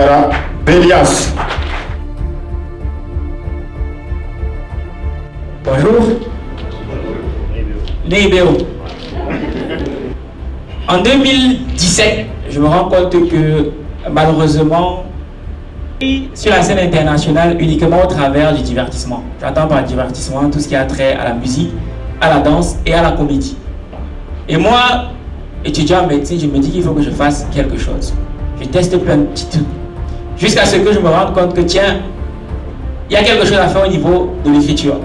Ouattara Bélias. Bonjour. Nébéo. En 2017, je me rends compte que malheureusement, sur la scène internationale uniquement au travers du divertissement. J'entends par divertissement tout ce qui a trait à la musique, à la danse et à la comédie. Et moi, étudiant en médecine, je me dis qu'il faut que je fasse quelque chose. Je teste plein de petits trucs. Jusqu'à ce que je me rende compte que tiens, il y a quelque chose à faire au niveau de l'écriture.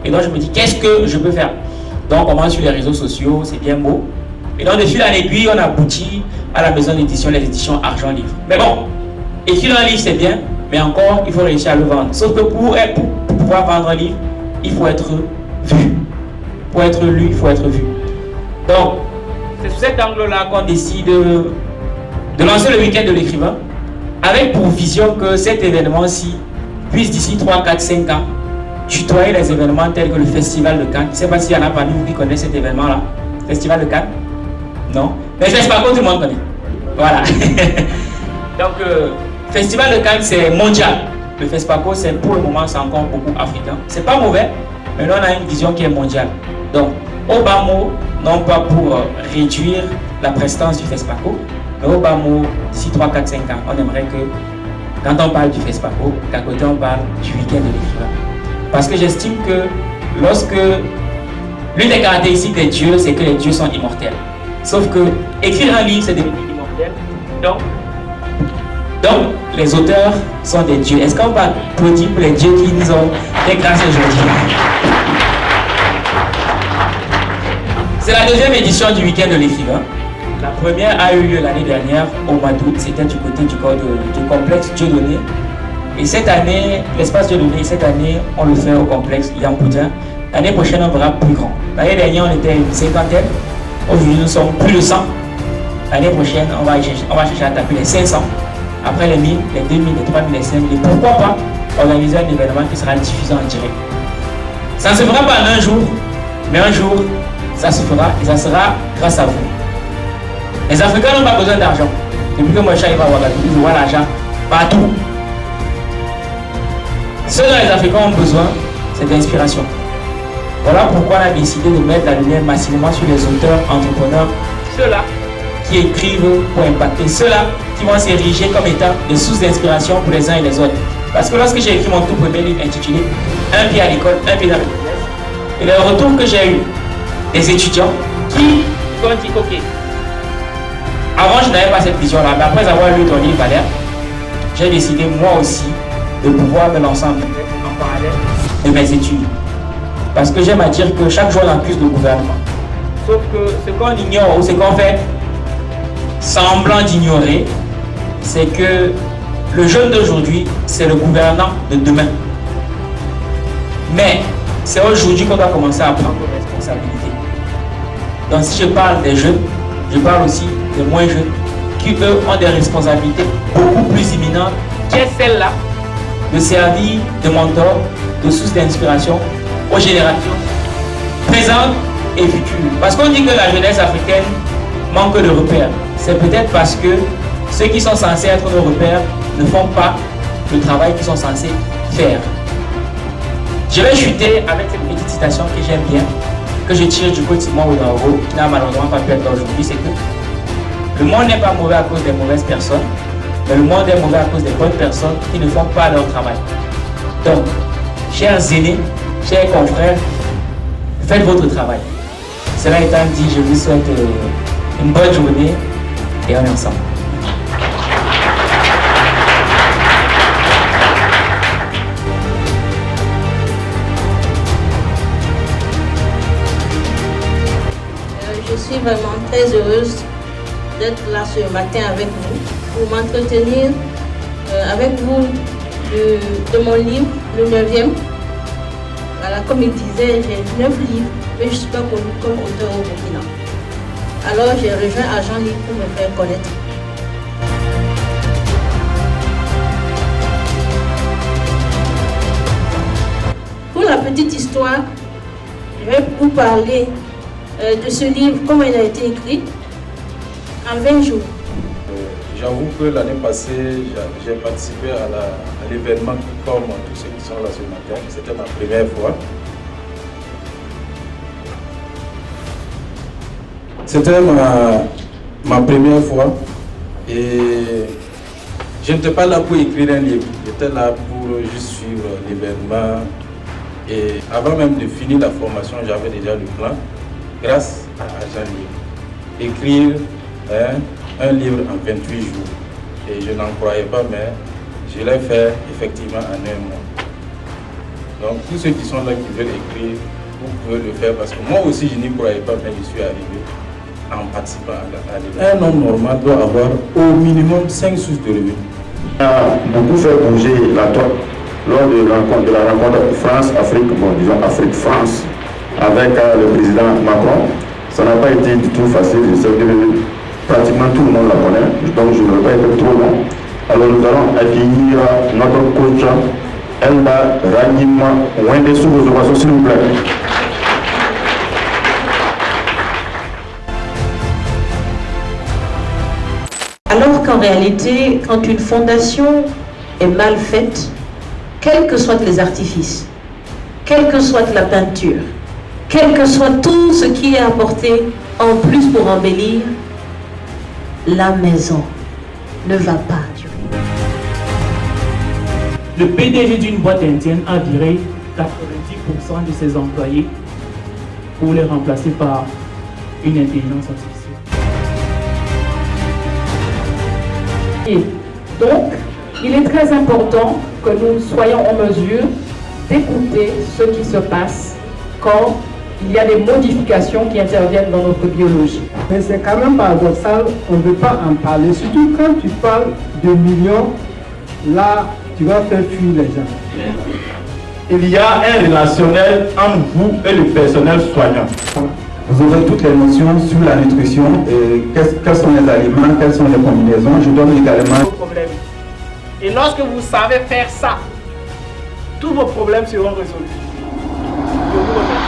Et donc je me dis, qu'est-ce que je peux faire? Donc on commence sur les réseaux sociaux, c'est bien beau. Et donc de fil en aiguille, on aboutit à la maison d'édition, les éditions Argent Livre. Mais bon, écrire un livre c'est bien, mais encore il faut réussir à le vendre. Sauf que pour pouvoir vendre un livre, il faut être vu. Pour être lu, il faut être vu. Donc, c'est sous cet angle-là qu'on décide de lancer le week-end de l'écrivain, avec pour vision que cet événement-ci puisse d'ici 3, 4, 5 ans tutoyer les événements tels que le Festival de Cannes. Je ne sais pas s'il y en a parmi vous qui connaissent cet événement-là. Festival de Cannes? Non? Mais je ne sais pas, tout le monde connaît. Voilà. Donc, Festival de Cannes, c'est mondial. Le FESPACO, c'est pour le moment, c'est encore beaucoup africain. C'est pas mauvais, mais là, on a une vision qui est mondiale. Donc, au bas mot, non pas pour réduire la prestance du FESPACO, mais au bas mot, d'ici 3, 4, 5 ans, on aimerait que, quand on parle du FESPACO, qu'à côté, on parle du week-end de l'écrivain. Parce que j'estime que lorsque l'une des caractéristiques des dieux, c'est que les dieux sont immortels. Sauf que écrire un livre, c'est devenir immortel. Donc, les auteurs sont des dieux. Est-ce qu'on va applaudir pour les dieux qui nous ont fait grâce aujourd'hui? C'est la deuxième édition du week-end de l'écrivain. La première a eu lieu l'année dernière au mois d'août. C'était du côté du complexe Dieudonné. Et cette année, l'espace Dieudonné, cette année, on le fait au complexe Yankoudien. L'année prochaine, on verra plus grand. L'année dernière, on était une cinquantaine. Aujourd'hui, nous sommes plus de 100. L'année prochaine, on va chercher à taper les 500. Après les 1000, les 2000, les 3000, les 5000. Et pourquoi pas organiser un événement qui sera diffusé en direct. Ça ne se fera pas en un jour, mais un jour, ça se fera et ça sera grâce à vous. Les Africains n'ont pas besoin d'argent. Depuis que moi, je suis à Ouagadougou, je vois l'argent partout. Ce dont les Africains ont besoin, c'est d'inspiration. Voilà pourquoi on a décidé de mettre la lumière massivement sur les auteurs, entrepreneurs, ceux-là qui écrivent pour impacter, ceux-là qui vont s'ériger comme étant des sources d'inspiration pour les uns et les autres. Parce que lorsque j'ai écrit mon tout premier livre intitulé Un pied à l'école, un pied dans le business, et le retour que j'ai eu des étudiants qui ont dit ok, avant je n'avais pas cette vision-là, mais après avoir lu ton livre Valère, j'ai décidé moi aussi de pouvoir me lancer en parallèle de mes études. Parce que j'aime à dire que chaque jour on accuse le gouvernement. Sauf que ce qu'on ignore ou ce qu'on fait semblant d'ignorer, c'est que le jeune d'aujourd'hui, c'est le gouvernant de demain. Mais c'est aujourd'hui qu'on doit commencer à prendre nos responsabilités. Donc si je parle des jeunes, je parle aussi des moins jeunes, qui eux ont des responsabilités beaucoup plus imminentes, qui est celle-là de servir de mentor, de source d'inspiration aux générations présentes et futures. Parce qu'on dit que la jeunesse africaine manque de repères. C'est peut-être parce que ceux qui sont censés être nos repères ne font pas le travail qu'ils sont censés faire. Je vais chuter avec cette petite citation que j'aime bien, que je tire du quotidien Ouedraogo, qui n'a malheureusement pas pu être là aujourd'hui, c'est que le monde n'est pas mauvais à cause des mauvaises personnes, mais le monde est mauvais à cause des bonnes personnes qui ne font pas leur travail. Donc, chers aînés, chers confrères, faites votre travail. Cela étant dit, je vous souhaite une bonne journée et on est ensemble. Je suis vraiment très heureuse d'être là ce matin avec vous pour m'entretenir avec vous de mon livre, le 9e. Voilà, comme il disait, j'ai 9 livres, mais je ne suis pas connue comme auteur au Burkina. Alors j'ai rejoint Argent Livre pour me faire connaître. Pour la petite histoire, je vais vous parler de ce livre, comment il a été écrit, en 20 jours. J'avoue que l'année passée, j'ai participé à l'événement comme tous ceux qui sont là ce matin. C'était ma première fois. C'était ma première fois et je n'étais pas là pour écrire un livre. J'étais là pour juste suivre l'événement. Et avant même de finir la formation, j'avais déjà le plan, grâce à Agent Livre. Écrire un livre en 28 jours. Et je n'en croyais pas, mais je l'ai fait effectivement en un mois. Donc tous ceux qui sont là, qui veulent écrire, vous pouvez le faire parce que moi aussi je n'y croyais pas, mais je suis arrivé en participant à l'événement. Un homme normal doit avoir au minimum 5 sources de revenus. On a beaucoup fait bouger la toile lors de la rencontre France-Afrique, disons Afrique-France, avec le président Macron. Ça n'a pas été du tout facile, je sais que pratiquement tout le monde la connaît, donc je ne vais pas être trop long. Alors nous allons accueillir notre coach Elba Ragima Wende sous vos ovations, s'il vous plaît. Alors qu'en réalité, quand une fondation est mal faite, quels que soient les artifices, quelle que soit la peinture, quel que soit tout ce qui est apporté en plus pour embellir, la maison ne va pas durer. Le PDG d'une boîte indienne a viré 90% de ses employés pour les remplacer par une intelligence artificielle. Et donc, il est très important que nous soyons en mesure d'écouter ce qui se passe quand il y a des modifications qui interviennent dans notre biologie. Mais c'est quand même paradoxal, on ne veut pas en parler. Surtout quand tu parles de millions, là, tu vas faire fuir les gens. Il y a un relationnel entre vous et le personnel soignant. Vous aurez toutes les notions sur la nutrition, et quels sont les aliments, quelles sont les combinaisons. Je donne également... Et lorsque vous savez faire ça, tous vos problèmes seront résolus. Je vous remercie.